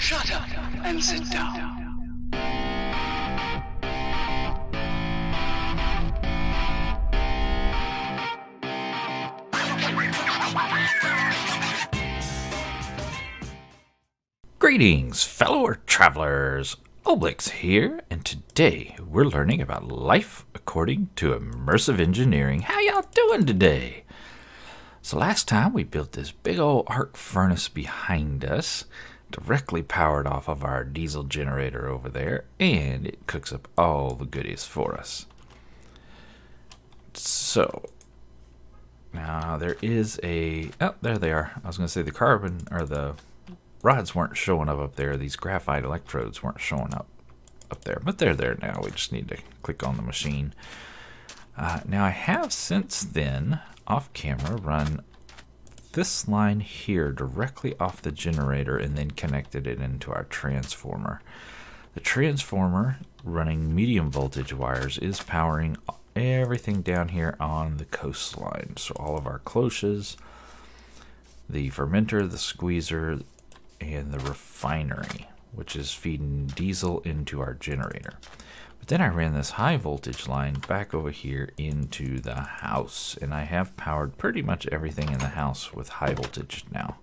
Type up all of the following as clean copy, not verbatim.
Shut up and sit down. Greetings, fellow travelers. Oblyx here, and today we're learning about life according to immersive engineering. How y'all doing today? So last time we built this big old arc furnace behind us, directly powered off of our diesel generator over there, and it cooks up all the goodies for us. So now there is a, oh, there they are. I was going to say the carbon, or the rods weren't showing up there. These graphite electrodes weren't showing up there, but they're there now. We just need to click on the machine. Now I have since then, off camera, run this line here directly off the generator and then connected it into our transformer. The transformer, running medium voltage wires, is powering everything down here on the coastline. So all of our cloches, the fermenter, the squeezer, and the refinery, which is feeding diesel into our generator. But then I ran this high voltage line back over here into the house, and I have powered pretty much everything in the house with high voltage now.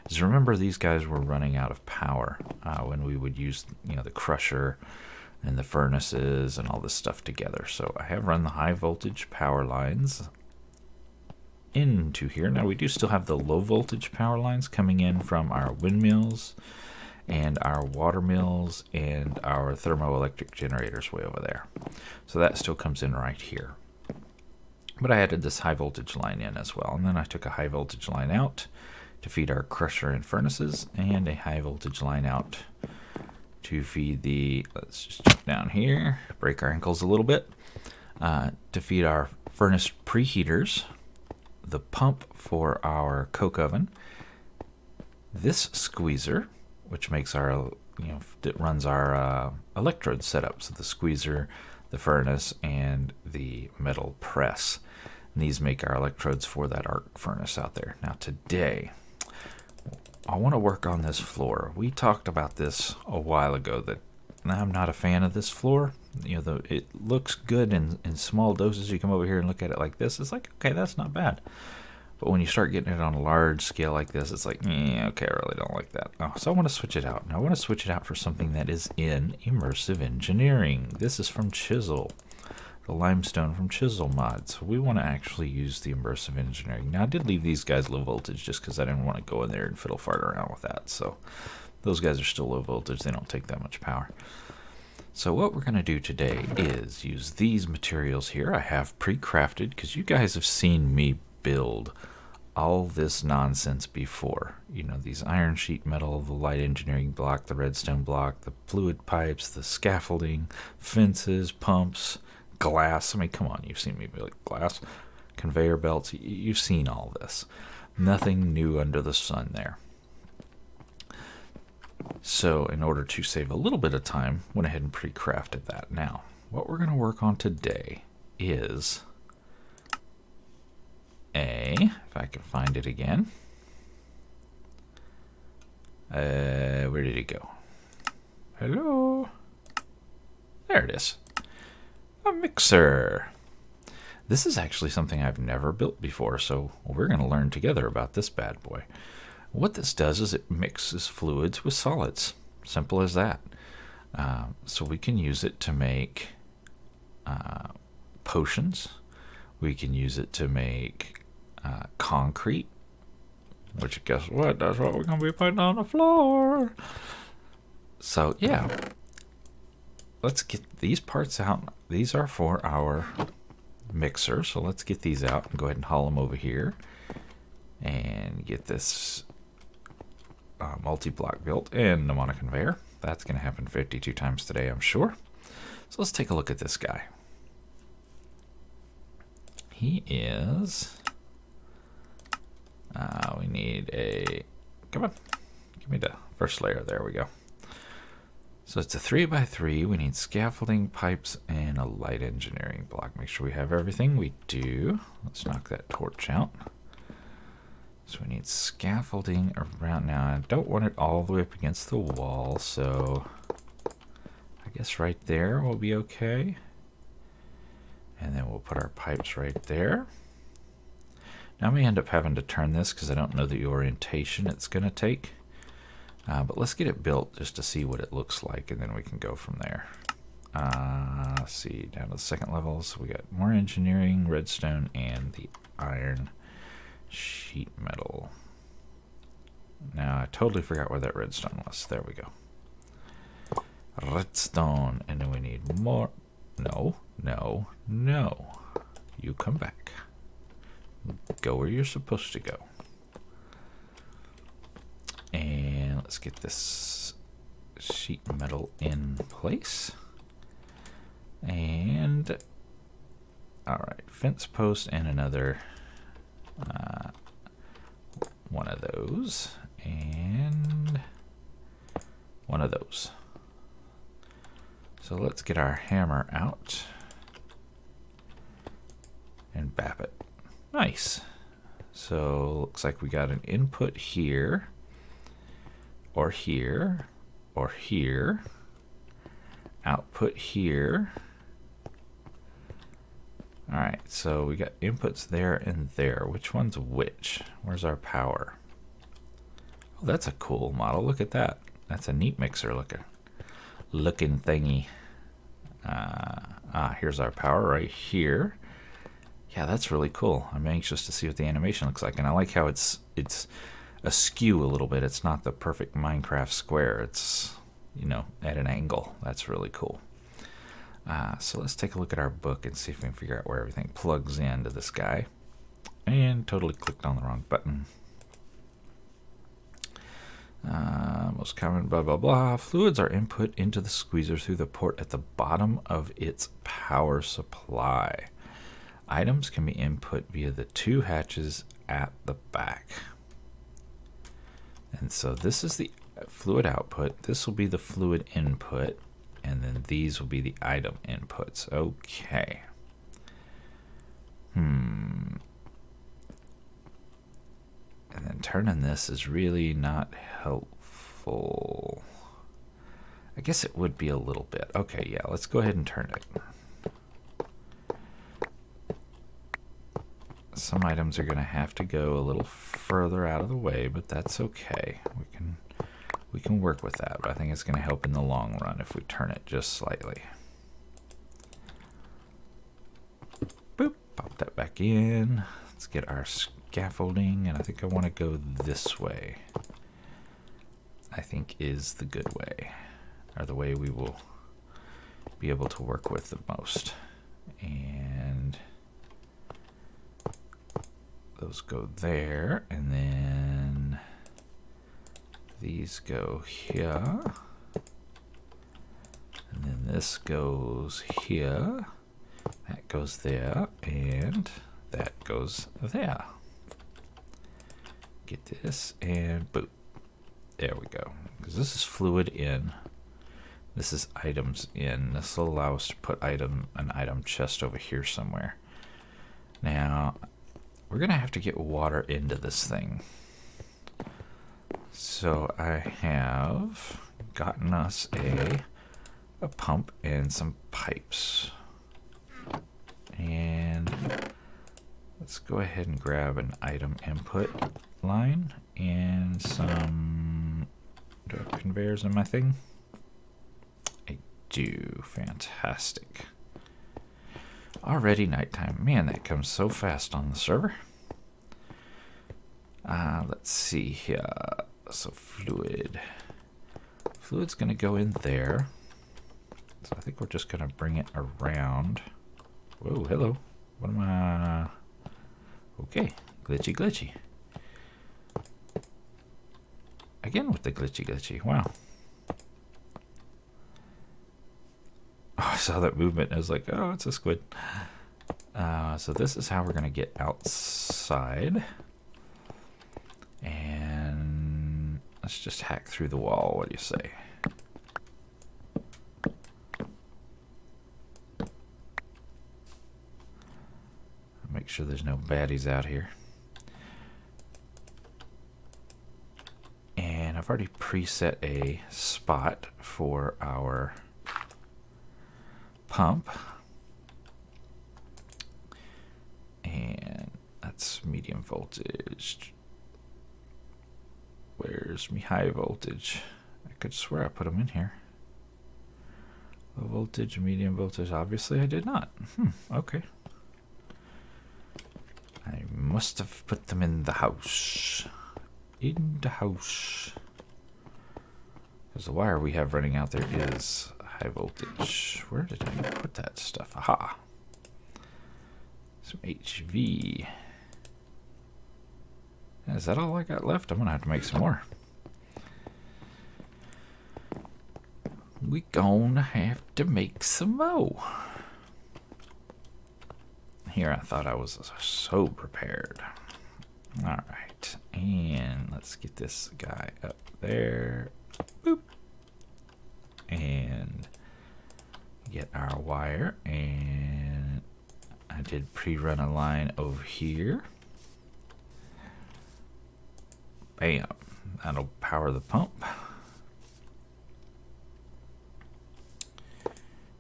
As remember, these guys were running out of power when we would use, the crusher and the furnaces and all this stuff together. So I have run the high voltage power lines into here. Now we do still have the low voltage power lines coming in from our windmills and our water mills and our thermoelectric generators way over there. So that still comes in right here. But I added this high voltage line in as well. And then I took a high voltage line out to feed our crusher and furnaces, and a high voltage line out to feed the, let's just jump down here, break our ankles a little bit, to feed our furnace preheaters, the pump for our coke oven, this squeezer, which makes our, it runs our electrode setup, so the squeezer, the furnace, and the metal press. And these make our electrodes for that arc furnace out there. Now today, I want to work on this floor. We talked about this a while ago, that I'm not a fan of this floor. It looks good in small doses. You come over here and look at it like this, it's like, okay, that's not bad. But when you start getting it on a large scale like this, it's like, okay, I really don't like that. Oh, so I want to switch it out. And I want to switch it out for something that is in Immersive Engineering. This is from Chisel, the limestone from Chisel Mod. So we want to actually use the Immersive Engineering. Now I did leave these guys low voltage just because I didn't want to go in there and fiddle fart around with that. So those guys are still low voltage. They don't take that much power. So what we're going to do today is use these materials here. I have pre-crafted, because you guys have seen me build all this nonsense before. These iron sheet metal, the light engineering block, the redstone block, the fluid pipes, the scaffolding, fences, pumps, glass. I mean, come on, you've seen me build glass, conveyor belts. You've seen all this. Nothing new under the sun there. So in order to save a little bit of time, went ahead and pre-crafted that. Now, what we're going to work on today is if I can find it again. Where did it go? Hello? There it is. A mixer. This is actually something I've never built before, so we're going to learn together about this bad boy. What this does is it mixes fluids with solids. Simple as that. So we can use it to make potions. We can use it to make concrete, which guess what? That's what we're going to be putting on the floor. So yeah, let's get these parts out. These are for our mixer. So let's get these out and go ahead and haul them over here and get this multi-block built and them on a conveyor. That's going to happen 52 times today, I'm sure. So let's take a look at this guy. He is, we need a, come on, give me the first layer. There we go. So it's a 3x3. We need scaffolding, pipes, and a light engineering block. Make sure we have everything. We do. Let's knock that torch out. So we need scaffolding around. Now I don't want it all the way up against the wall, so I guess right there will be okay. And then we'll put our pipes right there. Now I may end up having to turn this because I don't know the orientation it's going to take. But let's get it built just to see what it looks like, and then we can go from there. Let's see, down to the second level. So we got more engineering, redstone, and the iron sheet metal. Now I totally forgot where that redstone was. There we go. Redstone, and then we need more. No, no, no. You come back. Go where you're supposed to go. And let's get this sheet metal in place. And alright, fence post and another one of those, and one of those. So let's get our hammer out and bap it. Nice. So looks like we got an input here, or here, or here, output here. Alright, so we got inputs there and there. Which one's which? Where's our power? Oh, that's a cool model. Look at that. That's a neat mixer looking thingy. Here's our power right here. Yeah, that's really cool. I'm anxious to see what the animation looks like, and I like how it's askew a little bit. It's not the perfect Minecraft square. It's, you know, at an angle. That's really cool. So let's take a look at our book and see if we can figure out where everything plugs into this guy. And totally clicked on the wrong button. Most common blah blah blah. Fluids are input into the squeezer through the port at the bottom of its power supply. Items can be input via the two hatches at the back. And so this is the fluid output. This will be the fluid input. And then these will be the item inputs. Okay. And then turning this is really not helpful. I guess it would be a little bit. Okay, yeah, let's go ahead and turn it. Some items are going to have to go a little further out of the way, but that's okay. We can work with that, but I think it's going to help in the long run if we turn it just slightly. Boop, pop that back in. Let's get our scaffolding, and I think I want to go this way. I think is the good way, or the way we will be able to work with the most. And those go there, and then these go here, and then this goes here, that goes there, and that goes there. Get this, and boop. There we go. Because this is fluid in, this is items in. This will allow us to put an item chest over here somewhere. Now, we're going to have to get water into this thing. So I have gotten us a pump and some pipes. And let's go ahead and grab an item input line and some, do I have conveyors in my thing? I do. Fantastic. Already nighttime. Man, that comes so fast on the server. Let's see here. So fluid's going to go in there. So I think we're just going to bring it around. Whoa, hello. What am I? Okay, glitchy. Again with the glitchy. Wow. Oh, I saw that movement. I was like, oh, it's a squid. So this is how we're going to get outside. And let's just hack through the wall. What do you say? Make sure there's no baddies out here. I've already preset a spot for our pump. And that's medium voltage. Where's my high voltage? I could swear I put them in here. Low voltage, medium voltage. Obviously I did not. Okay. I must have put them in the house. In the house. Because the wire we have running out there is high voltage. Where did I put that stuff? Aha. Some HV. Is that all I got left? I'm going to have to make some more. We gonna have to make some more. Here I thought I was so prepared. Alright, and let's get this guy up there. Boop. And get our wire. And I did pre-run a line over here. Bam. That'll power the pump.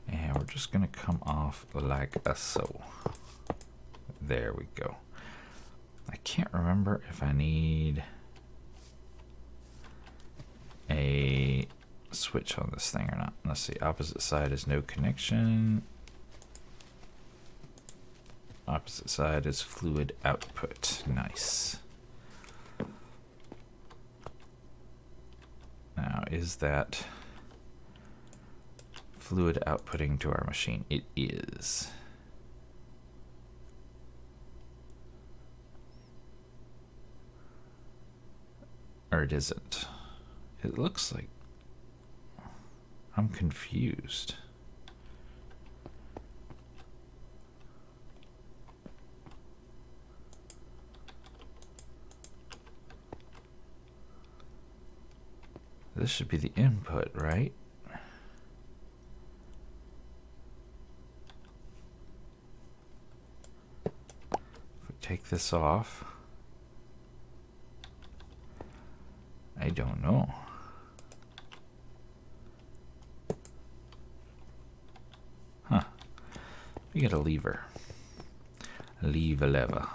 And we're just going to come off like so. There we go. I can't remember if I need a switch on this thing or not. Let's see. Opposite side is no connection. Opposite side is fluid output. Nice. Now, is that fluid outputting to our machine? It is. Or it isn't. It looks like I'm confused. This should be the input, right? If we take this off, I don't know. Huh. We get a lever. Leave a lever.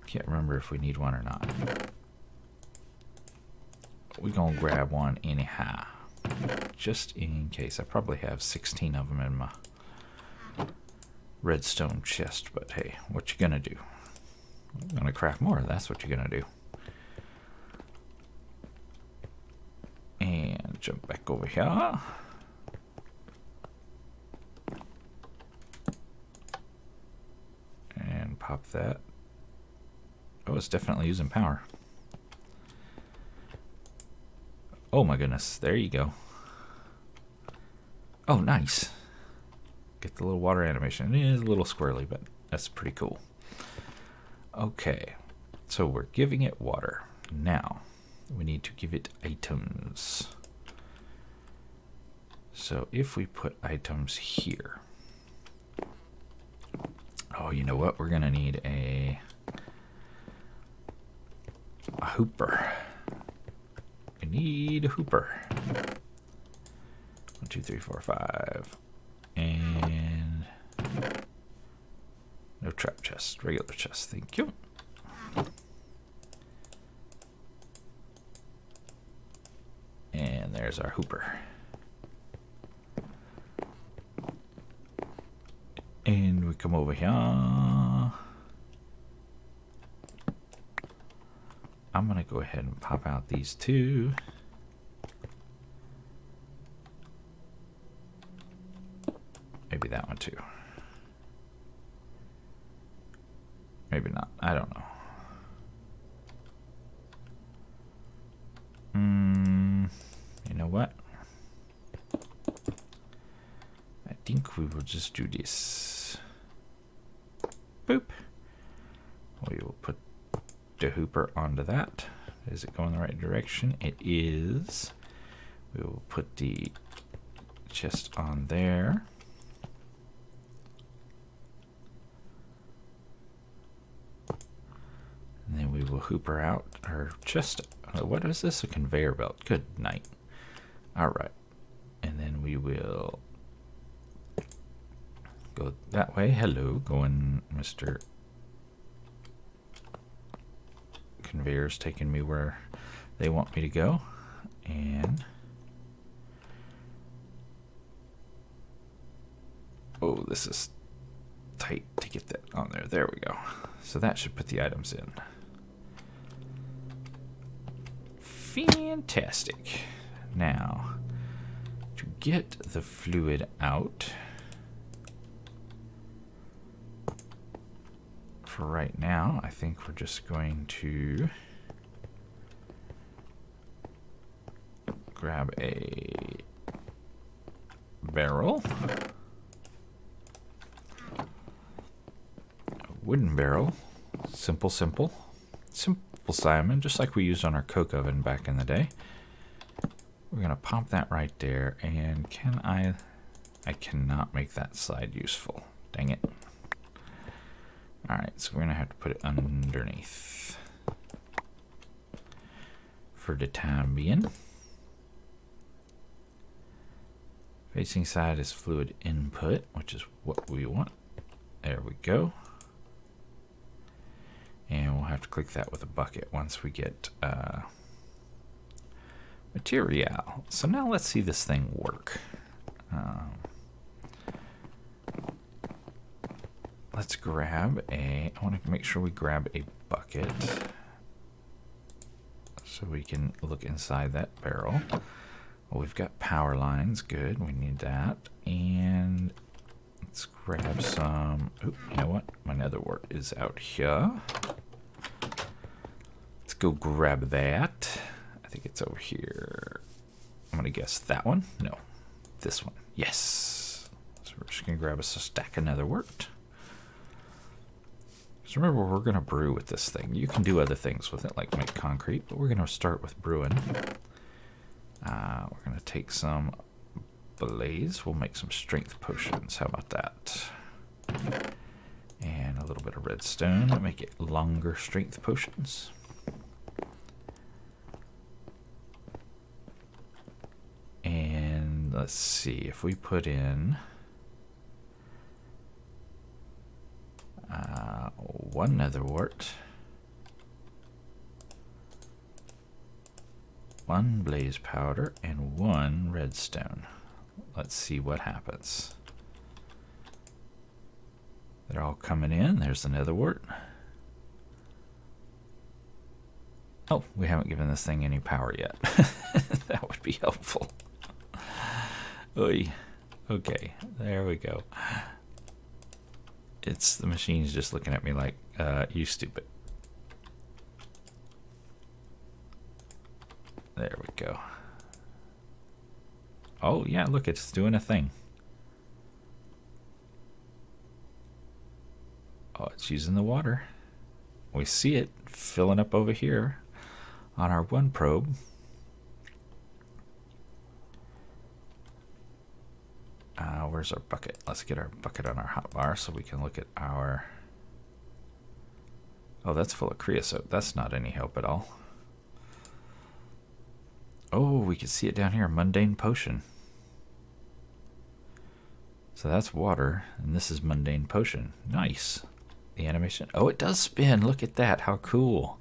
Can't remember if we need one or not. We're gonna grab one anyhow, just in case. I probably have 16 of them in my redstone chest, but hey, what you gonna do? I'm gonna craft more, that's what you're gonna do. And jump back over here. And pop that. Oh, it's definitely using power. Oh my goodness, there you go. Oh, nice. Get the little water animation. It is a little squirrely, but that's pretty cool. Okay, so we're giving it water. Now, we need to give it items. So if we put items here. Oh, you know what? We're gonna need a hooper. I need a hooper. 1, 2, 3, 4, 5. And no trap chest, regular chest. Thank you. And there's our hooper. And we come over here. I'm going to go ahead and pop out these two. Maybe that one too. Maybe not. I don't know. You know what? I think we will just do this. Boop. We will put the hooper onto that. Is it going the right direction? It is. We will put the chest on there. And then we will hooper out our chest. What is this? A conveyor belt. Good night. Alright. And then we will go that way. Hello, going Mr. Conveyor's taking me where they want me to go. And oh, this is tight to get that on there. There we go. So that should put the items in. Fantastic. Now, to get the fluid out, for right now, I think we're just going to grab a barrel, a wooden barrel, simple Simon, just like we used on our coke oven back in the day. We're gonna pop that right there, and I cannot make that side useful. Dang it. Alright, so we're gonna have to put it underneath for the time being. Facing side is fluid input, which is what we want. There we go. And we'll have to click that with a bucket once we get material. So now let's see this thing work. Let's grab I want to make sure we grab a bucket so we can look inside that barrel. Well, we've got power lines, good, we need that. And let's grab some, you know what, my nether wart is out here. Let's go grab that. I think it's over here. I'm gonna guess that one. No, this one. Yes. So we're just gonna grab us a stack of nether wart. Just remember, we're gonna brew with this thing. You can do other things with it, like make concrete, but we're gonna start with brewing. We're gonna take some blaze. We'll make some strength potions. How about that? And a little bit of redstone to make it longer strength potions. And let's see if we put in one nether wart, one blaze powder, and one redstone. Let's see what happens. They're all coming in. There's the nether wart. Oh, we haven't given this thing any power yet. That would be helpful. Oy. Okay, there we go. It's the machine's just looking at me like, you stupid. There we go. Oh, yeah, look, it's doing a thing. Oh, it's using the water. We see it filling up over here on our one probe. Where's our bucket? Let's get our bucket on our hotbar so we can look at our... Oh, that's full of creosote. That's not any help at all. Oh, we can see it down here. Mundane potion. So that's water, and this is mundane potion. Nice. The animation. Oh, it does spin. Look at that. How cool.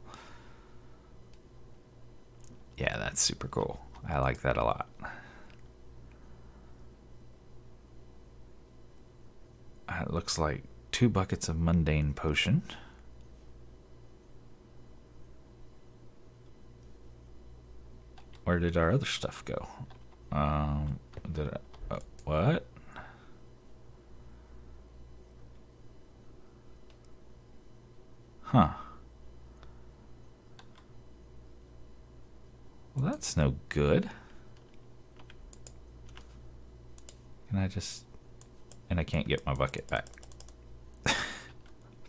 Yeah, that's super cool. I like that a lot. It looks like 2 buckets of mundane potion. Where did our other stuff go? What? Huh. Well, that's no good. Can I just... And I can't get my bucket back.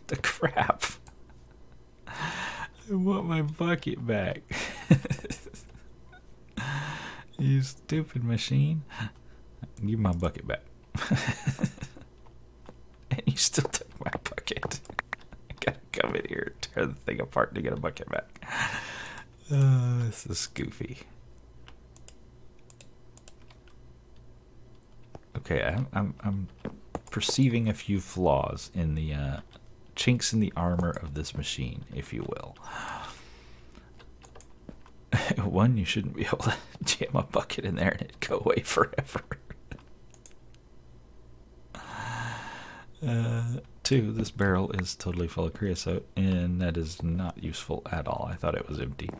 The crap. I want my bucket back. You stupid machine. Give my bucket back. And you still took my bucket. I gotta come in here and tear the thing thing apart to get a bucket back. This is goofy. Okay, I'm perceiving a few flaws in the chinks in the armor of this machine, if you will. One, you shouldn't be able to jam a bucket in there and it'd go away forever. Two, this barrel is totally full of creosote, and that is not useful at all. I thought it was empty.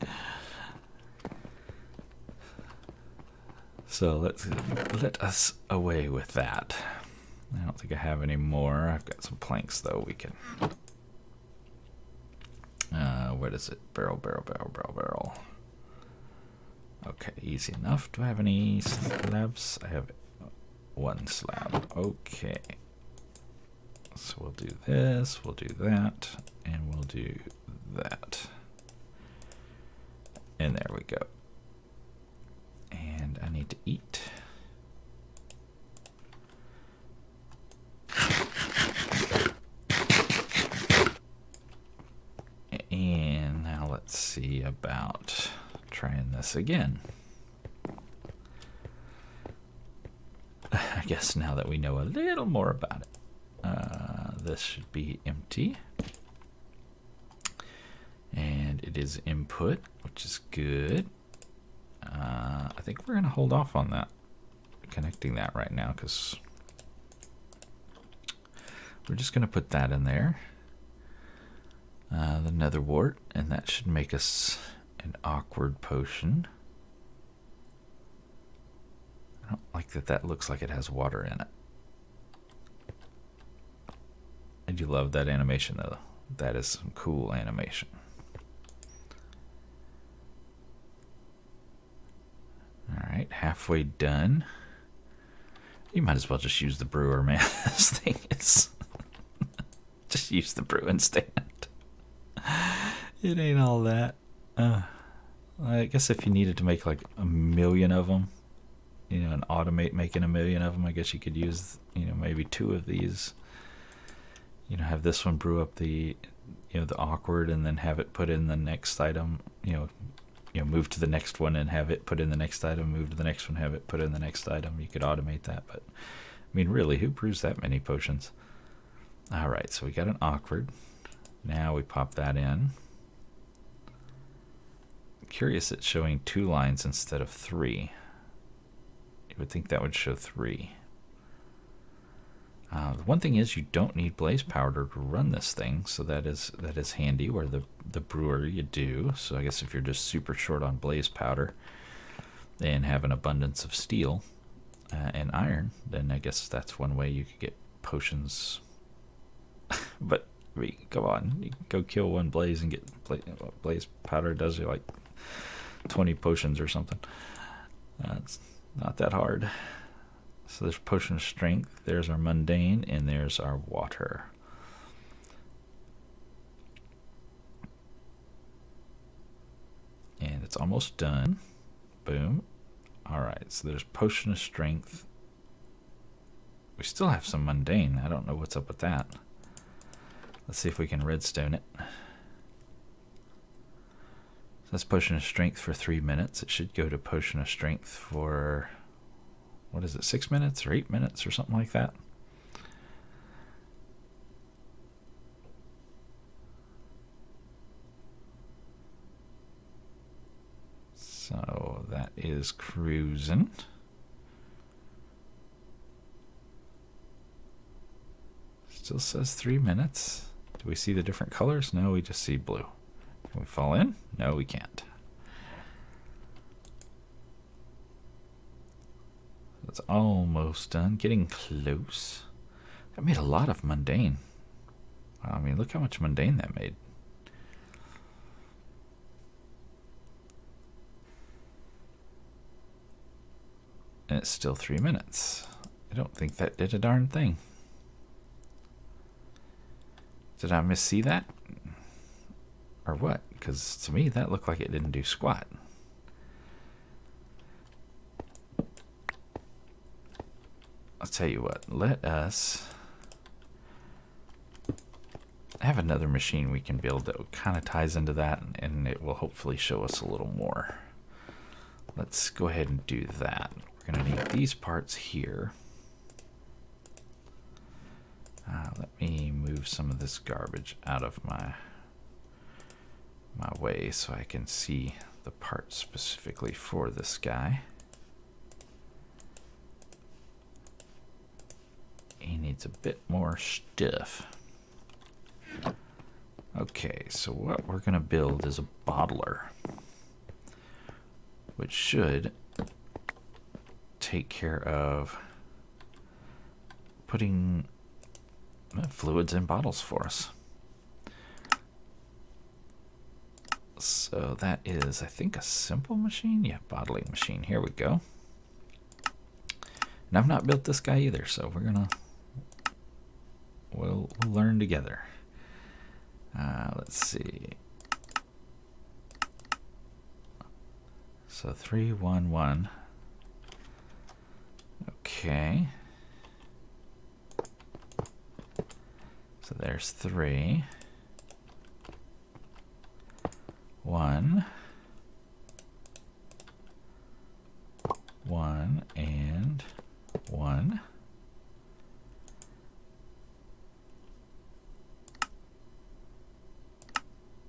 So let us away with that. I don't think I have any more. I've got some planks though. We can. What is it? Barrel. Okay, easy enough. Do I have any slabs? I have one slab. Okay. So we'll do this, we'll do that, and we'll do that. And there we go. And I need to eat. And now let's see about trying this again. I guess now that we know a little more about it. This should be empty. And it is input, which is good. I think we're going to hold off on that, connecting that right now, because we're just going to put that in there. The nether wart, and that should make us an awkward potion. I don't like that that looks like it has water in it. I do love that animation though. That is some cool animation. Alright, halfway done. You might as well just use the brewer, man. This thing is... just use the brewing stand. It ain't all that. I guess if you needed to make like 1,000,000 of them, you know, and automate making 1,000,000 of them, I guess you could use, you know, maybe 2 of these. You know, have this one brew up the, you know, the awkward, and then have it put in the next item. You know, move to the next one and have it put in the next item. Move to the next one, have it put in the next item. You could automate that, but I mean, really, who brews that many potions? All right, so we got an awkward. Now we pop that in. I'm curious, it's showing 2 lines instead of 3. You would think that would show 3. The one thing is you don't need blaze powder to run this thing, so that is handy. Where the brewer you do. So I guess if you're just super short on blaze powder and have an abundance of steel and iron, then I guess that's one way you could get potions. But I mean, come on, you can go kill one blaze and get blaze powder. Does you like 20 potions or something? It's not that hard. So there's potion of strength, there's our mundane, and there's our water. And it's almost done. Boom. Alright, so there's potion of strength. We still have some mundane. I don't know what's up with that. Let's see if we can redstone it. So that's potion of strength for 3 minutes. It should go to potion of strength for... what is it, 6 minutes or 8 minutes or something like that? So that is cruising. Still says 3 minutes. Do we see the different colors? No, we just see blue. Can we fall in? No, we can't. It's almost done, getting close. That made a lot of mundane. I mean, look how much mundane that made. And it's still 3 minutes. I don't think that did a darn thing. Did I miss-see that? Or what? Because to me, that looked like it didn't do squat. I'll tell you what, let us I have another machine we can build that kind of ties into that, and it will hopefully show us a little more. Let's go ahead and do that. We're going to need these parts here. Let me move some of this garbage out of my way so I can see the parts specifically for this guy. He needs a bit more stuff. Okay, so what we're going to build is a bottler, which should take care of putting fluids in bottles for us. So that is, I think, a simple machine. Yeah, bottling machine. Here we go. And I've not built this guy either, so we'll learn together. Let's see. So 3, 1, 1. Okay. So there's 3. 1. 1 and 1.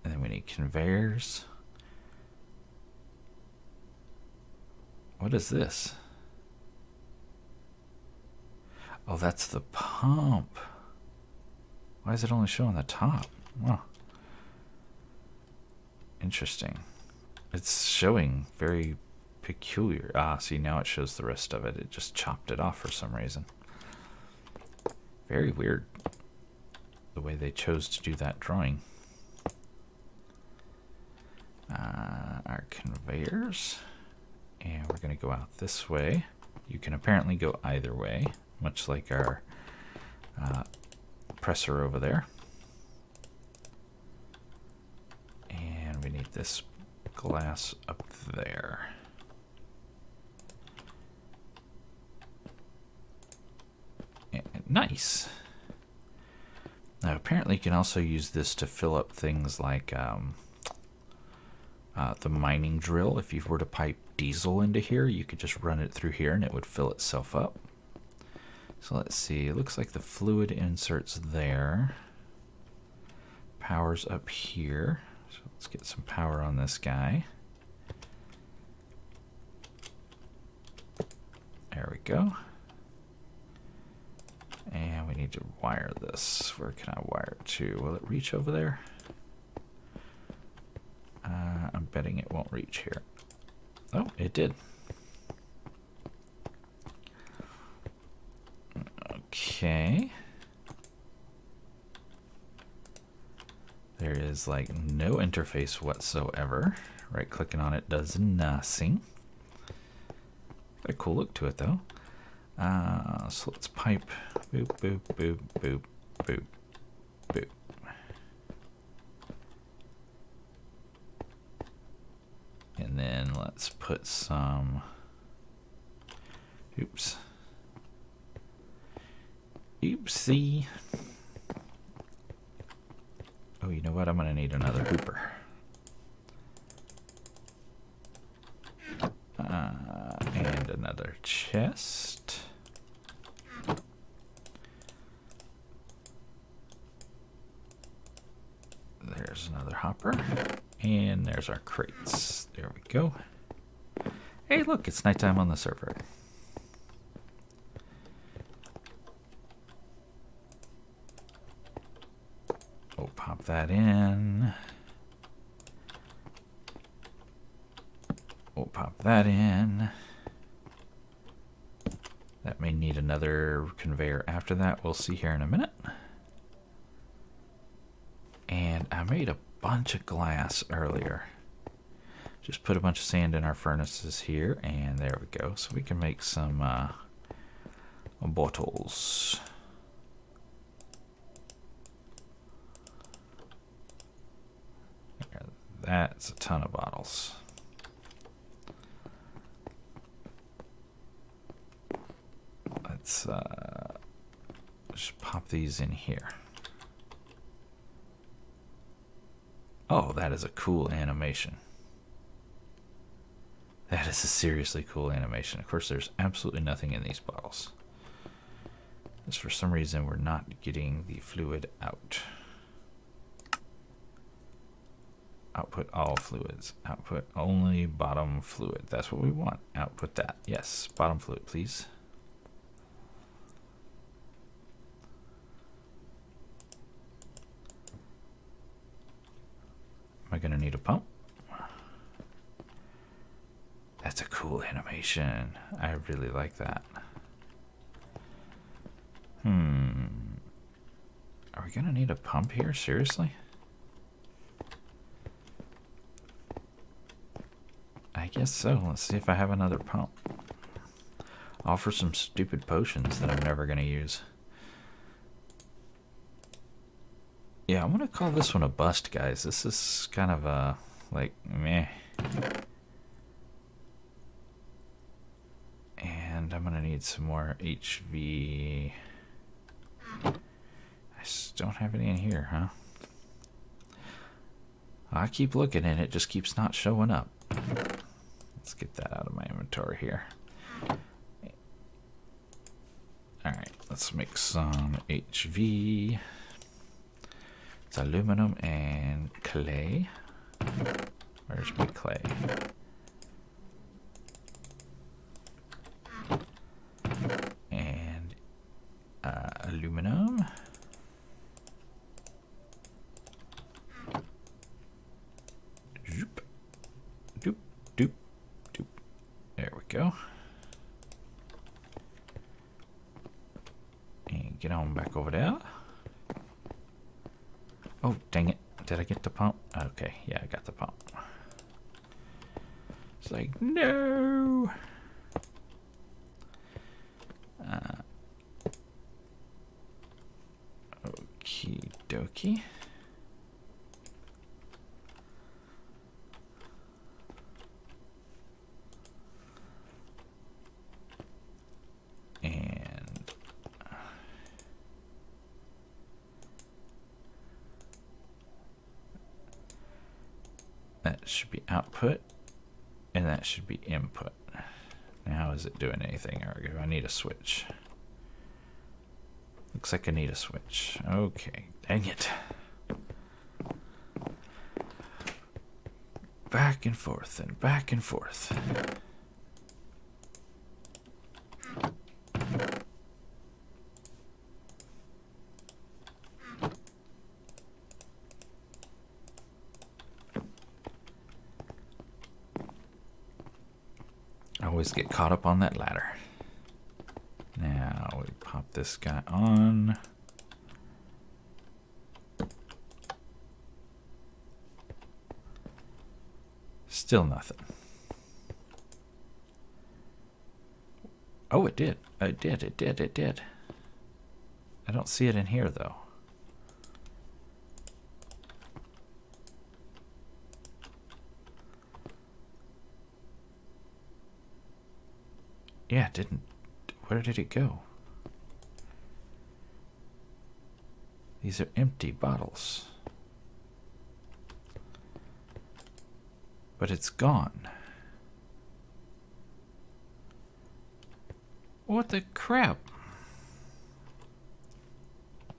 And then we need conveyors. What is this? Oh, that's the pump. Why is it only showing the top? Wow. Interesting. It's showing very peculiar. Ah, see, now it shows the rest of it. It just chopped it off for some reason. Very weird the way they chose to do that drawing. Our conveyors. And we're going to go out this way. You can apparently go either way, much like our presser over there. And we need this glass up there. And nice. Now apparently you can also use this to fill up things like the mining drill. If you were to pipe diesel into here, you could just run it through here and it would fill itself up. So let's see, it looks like the fluid insert's there. Power's up here. So let's get some power on this guy. There we go. And we need to wire this. Where can I wire it to? Will it reach over there? I'm betting it won't reach here. Oh, it did. Okay. There is like no interface whatsoever. Right clicking on it does nothing. Got a cool look to it though. So let's pipe boop, boop, boop, boop, boop, boop. And then let's put some, oops, oopsie. Oh, you know what? I'm going to need another hooper. And another chest. There's another hopper. And there's our crates. There we go. Hey, look, it's nighttime on the server. We'll pop that in. We'll pop that in. That may need another conveyor after that. We'll see here in a minute. And I made a bunch of glass earlier. Just put a bunch of sand in our furnaces here, and there we go. So we can make some bottles. That's a ton of bottles. Let's just pop these in here. Oh, that is a cool animation. That is a seriously cool animation. Of course, there's absolutely nothing in these bottles. Just for some reason, we're not getting the fluid out. Output all fluids. Output only bottom fluid. That's what we want. Output that. Yes, bottom fluid, please. Am I going to need a pump? That's a cool animation. I really like that. Are we going to need a pump here? Seriously? I guess so. Let's see if I have another pump. All for some stupid potions that I'm never going to use. Yeah, I'm going to call this one a bust, guys. This is kind of a, like, meh. And I'm going to need some more HV. I just don't have any in here, huh? I keep looking and it just keeps not showing up. Let's get that out of my inventory here. Alright, let's make some HV. It's aluminum and clay. Where's my clay? And aluminum. Zoop. Doop, doop, doop. There we go. And get on back over there. Oh, dang it. Did I get the pump? Okay, yeah, I got the pump. It's like, no! Okie dokie. And that should be output, and that should be input. Now, is it doing anything, or do I need a switch? Looks like I need a switch. Okay, dang it. Back and forth and back and forth. I always get caught up on that ladder. Now we pop this guy on. Still nothing. Oh, it did. It did. I don't see it in here, though. Yeah, it didn't. Where did it go? These are empty bottles. But it's gone. What the crap?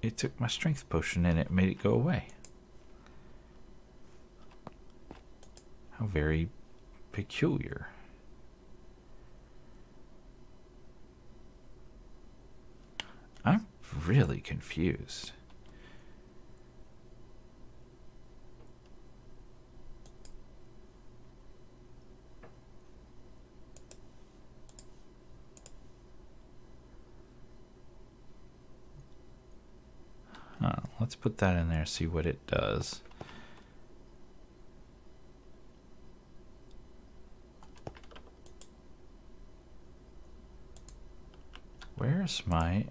It took my strength potion and it made it go away. How very peculiar. I'm really confused. Let's put that in there, see what it does.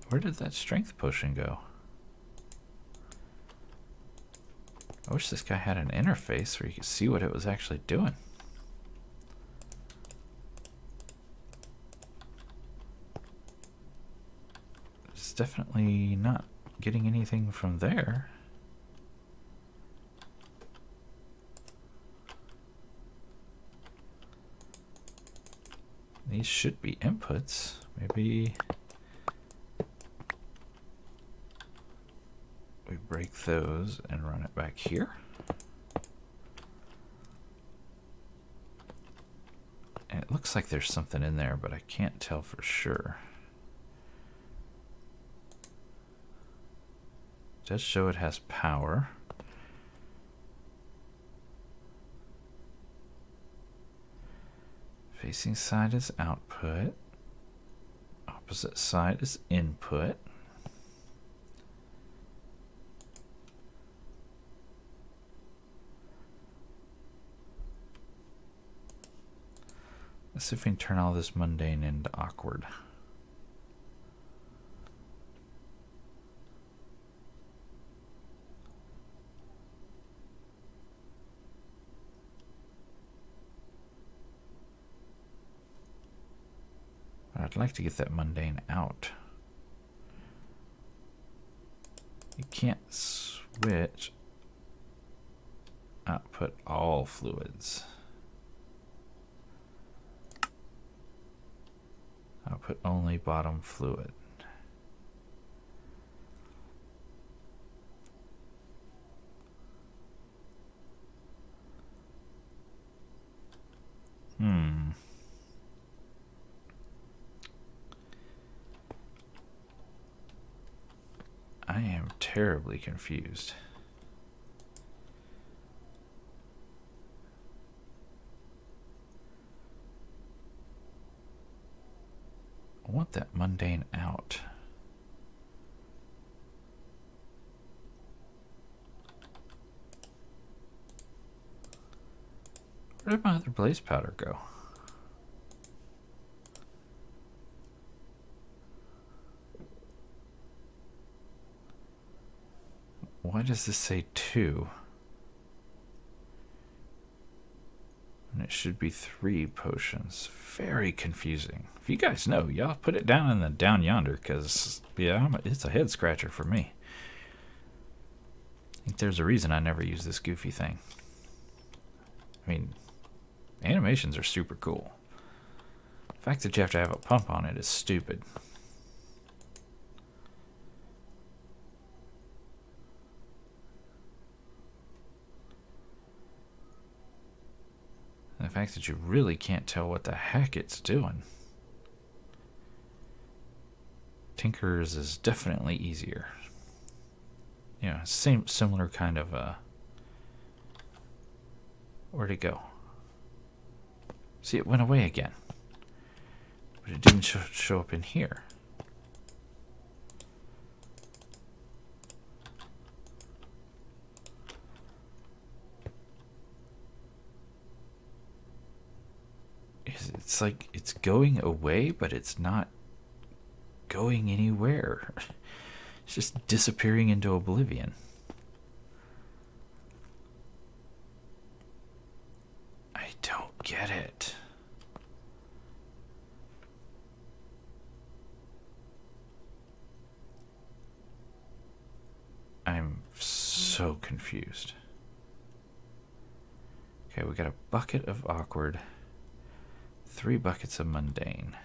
Where did that strength potion go? I wish this guy had an interface where you could see what it was actually doing. It's definitely not getting anything from there. These should be inputs. Maybe we break those and run it back here. And it looks like there's something in there, but I can't tell for sure. It does show it has power. Facing side is output. Opposite side is input. Let's see if we can turn all this mundane into awkward. I'd like to get that mundane out. You can't switch output all fluids. Output only bottom fluid. I am terribly confused. I want that mundane out. Where did my other blaze powder go? Why does this say 2? And it should be 3 potions. Very confusing. If you guys know, y'all put it down in the down yonder, because, yeah, it's a head scratcher for me. I think there's a reason I never use this goofy thing. I mean, animations are super cool. The fact that you have to have a pump on it is stupid. The fact that you really can't tell what the heck it's doing. Tinker's is definitely easier. You know, similar kind of where'd it go? See, it went away again. But it didn't show up in here. It's like it's going away, but it's not going anywhere. It's just disappearing into oblivion. I don't get it. I'm so confused. Okay, we got a bucket of awkward. 3 buckets of mundane.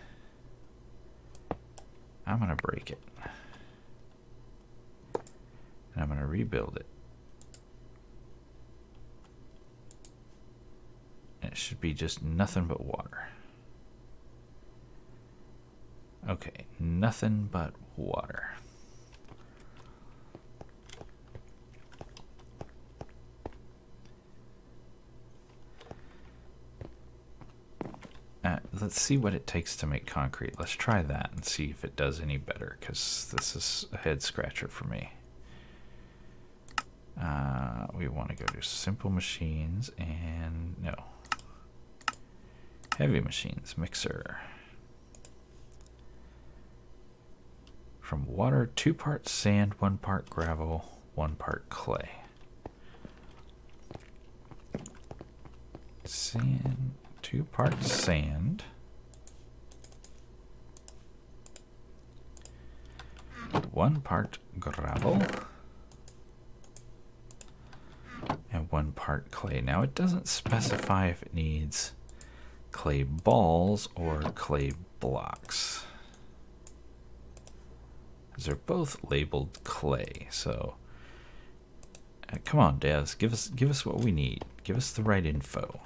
I'm gonna break it. And I'm gonna rebuild it. And it should be just nothing but water. Okay, nothing but water. Let's see what it takes to make concrete. Let's try that and see if it does any better, because this is a head scratcher for me. We want to go to simple machines and no. Heavy machines, mixer. From water, 2 parts sand, 1 part gravel, 1 part clay. Sand, 2 parts sand. 1 part gravel. And 1 part clay. Now it doesn't specify if it needs clay balls or clay blocks. They're both labeled clay, so come on, devs, give us what we need. Give us the right info.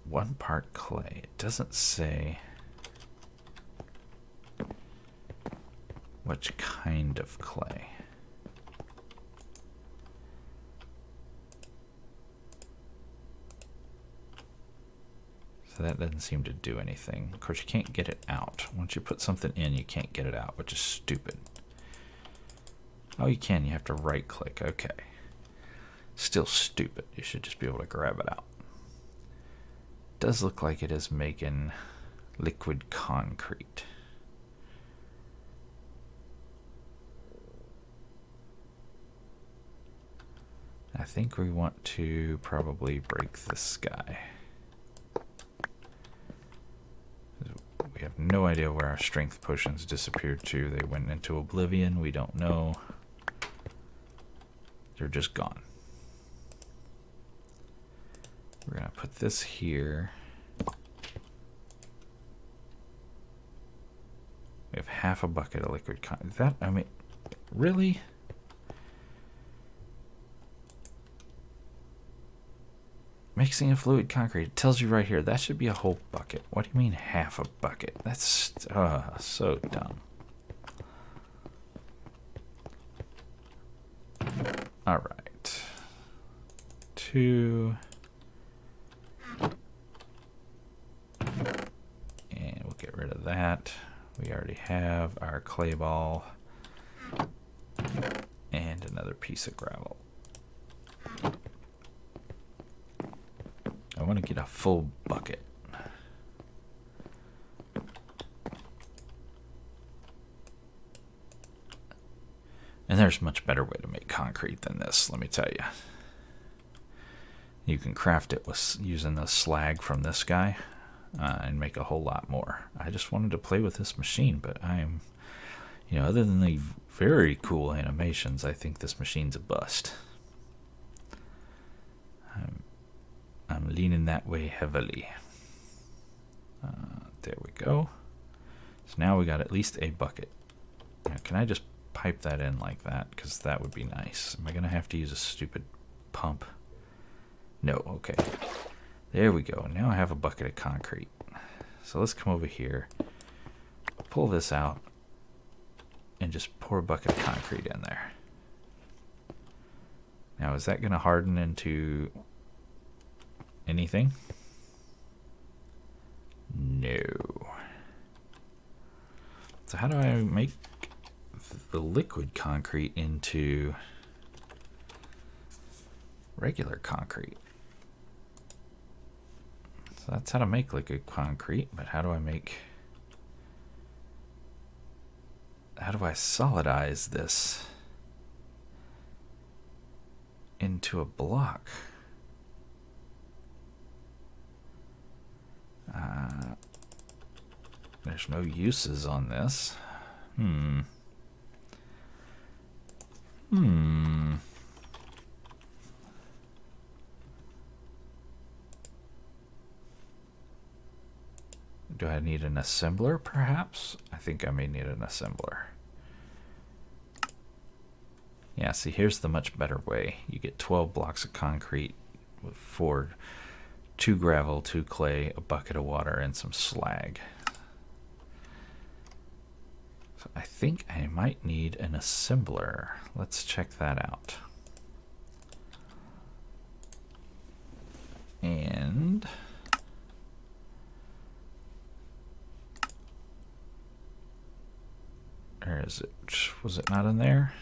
1 part clay. It doesn't say which kind of clay. So that doesn't seem to do anything. Of course, you can't get it out. Once you put something in, you can't get it out, which is stupid. Oh, you can. You have to right-click. Okay. Still stupid. You should just be able to grab it out. Does look like it is making liquid concrete. I think we want to probably break this guy. We have no idea where our strength potions disappeared to. They went into oblivion. We don't know. They're just gone. We're going to put this here. We have half a bucket of liquid concrete. That, I mean, really? Mixing a fluid concrete. It tells you right here. That should be a whole bucket. What do you mean half a bucket? That's so dumb. All right. 2. And we'll get rid of that. We already have our clay ball and another piece of gravel. I want to get a full bucket. And there's a much better way to make concrete than this, let me tell you. You can craft it with using the slag from this guy and make a whole lot more. I just wanted to play with this machine, but I'm, you know, other than the very cool animations, I think this machine's a bust. I'm leaning that way heavily. There we go. So now we got at least a bucket. Now, can I just pipe that in like that? Because that would be nice. Am I going to have to use a stupid pump? No, okay. There we go. Now I have a bucket of concrete. So let's come over here, pull this out, and just pour a bucket of concrete in there. Now, is that going to harden into anything? No. So how do I make the liquid concrete into regular concrete? So that's how to make liquid concrete, but how do I solidize this into a block? There's no uses on this. Do I need an assembler, perhaps? I think I may need an assembler. Yeah, see, here's the much better way. You get 12 blocks of concrete for 2 gravel, 2 clay, a bucket of water, and some slag. So I think I might need an assembler. Let's check that out. And where is it? Was it not in there?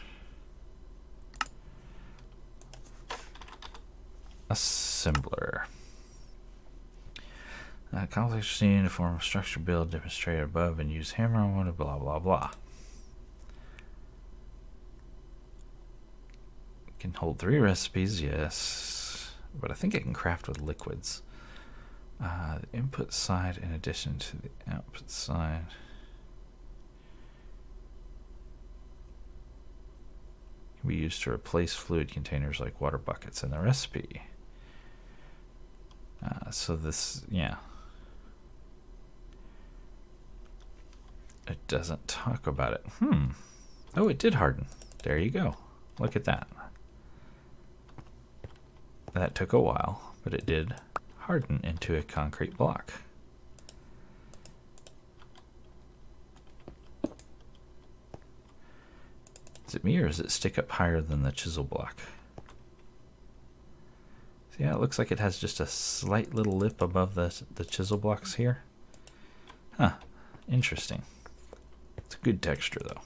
Assembler. Complex machine to form a structure build demonstrated above and use hammer on one, blah blah blah. Can hold 3 recipes, yes, but I think it can craft with liquids. The input side in addition to the output side. Can be used to replace fluid containers like water buckets in the recipe. So this, yeah. It doesn't talk about it. Oh, it did harden. There you go. Look at that. That took a while, but it did harden into a concrete block. Is it me, or does it stick up higher than the chisel block? So yeah, it looks like it has just a slight little lip above the chisel blocks here. Huh, interesting. It's a good texture though.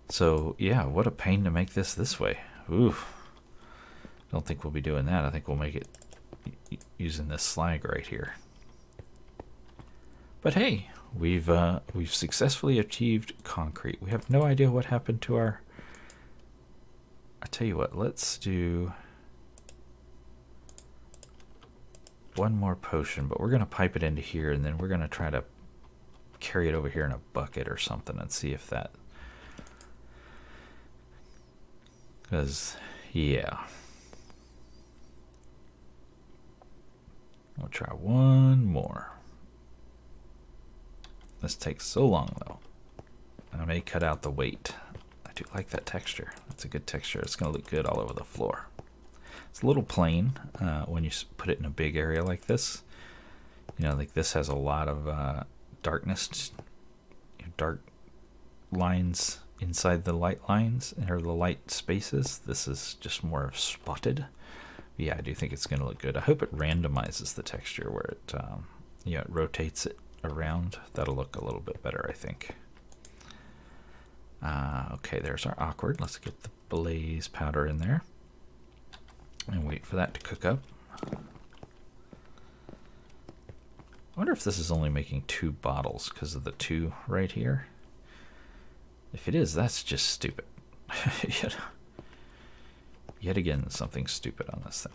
So yeah, what a pain to make this way. Oof. Don't think we'll be doing that. I think we'll make it using this slag right here. But hey, we've successfully achieved concrete. We have no idea what happened to our... I tell you what, let's do one more potion, but we're going to pipe it into here, and then we're going to try to carry it over here in a bucket or something and see if that... Because, yeah. We'll try one more. This takes so long though. I may cut out the weight. I do like that texture. That's a good texture. It's going to look good all over the floor. It's a little plain when you put it in a big area like this. You know, like this has a lot of darkness, dark lines inside the light lines, or the light spaces. This is just more spotted. Yeah, I do think it's going to look good. I hope it randomizes the texture where it, yeah, it rotates it around. That'll look a little bit better, I think. Okay, there's our awkward. Let's get the blaze powder in there and wait for that to cook up. I wonder if this is only making 2 bottles because of the 2 right here. If it is, that's just stupid. Yet again, something stupid on this thing.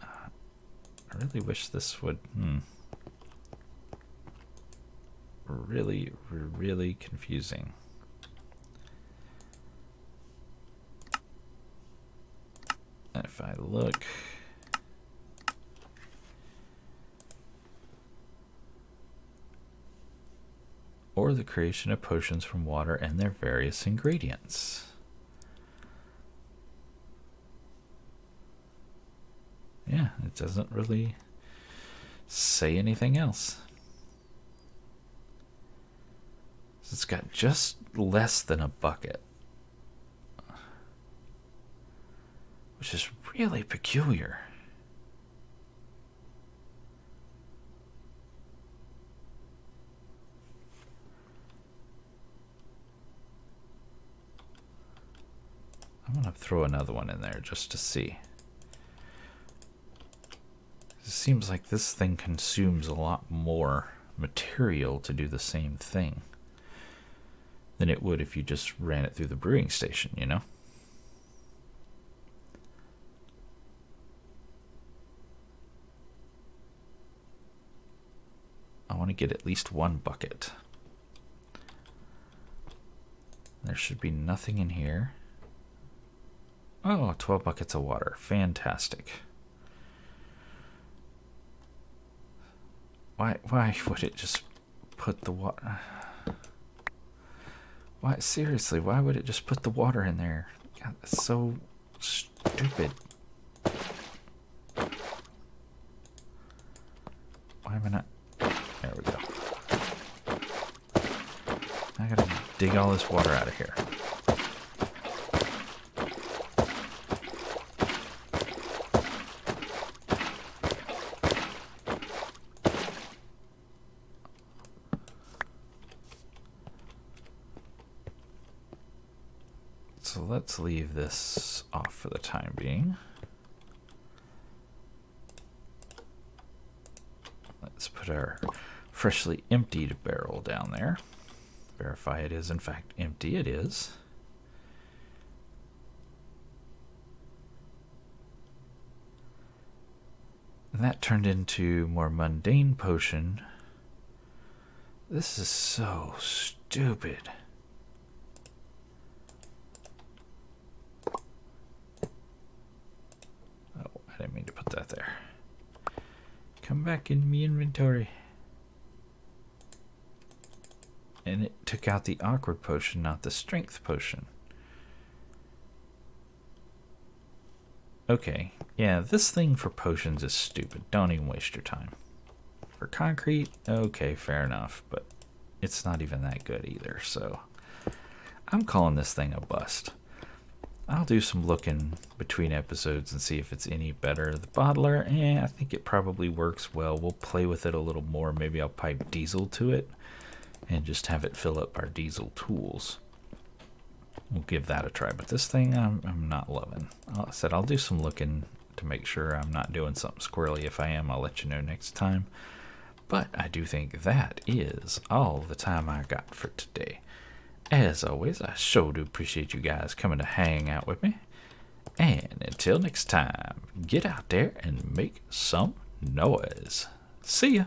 I really wish this would... Really, really confusing. And if I look... Or the creation of potions from water and their various ingredients. Yeah, it doesn't really say anything else. So it's got just less than a bucket, which is really peculiar. I'm going to throw another one in there just to see. It seems like this thing consumes a lot more material to do the same thing than it would if you just ran it through the brewing station, you know? I want to get at least 1 bucket. There should be nothing in here. Oh, 12 buckets of water. Fantastic. Why would it just put the water... Why, seriously, why would it just put the water in there? God, that's so stupid. Why am I not... There we go. I gotta dig all this water out of here. So let's leave this off for the time being. Let's put our freshly emptied barrel down there. Verify it is in fact empty. It is. And that turned into more mundane potion. This is so stupid. Oh, I didn't mean to put that there. Come back in my inventory. And it took out the awkward potion, not the strength potion. Okay, yeah, this thing for potions is stupid. Don't even waste your time. For concrete, okay, fair enough, but it's not even that good either, so I'm calling this thing a bust. I'll do some looking between episodes and see if it's any better. The bottler, I think it probably works well. We'll play with it a little more. Maybe I'll pipe diesel to it and just have it fill up our diesel tools. We'll give that a try, but this thing I'm not loving. I said I'll do some looking to make sure I'm not doing something squirrely. If I am, I'll let you know next time. But I do think that is all the time I got for today. As always, I sure do appreciate you guys coming to hang out with me. And until next time, get out there and make some noise. See ya.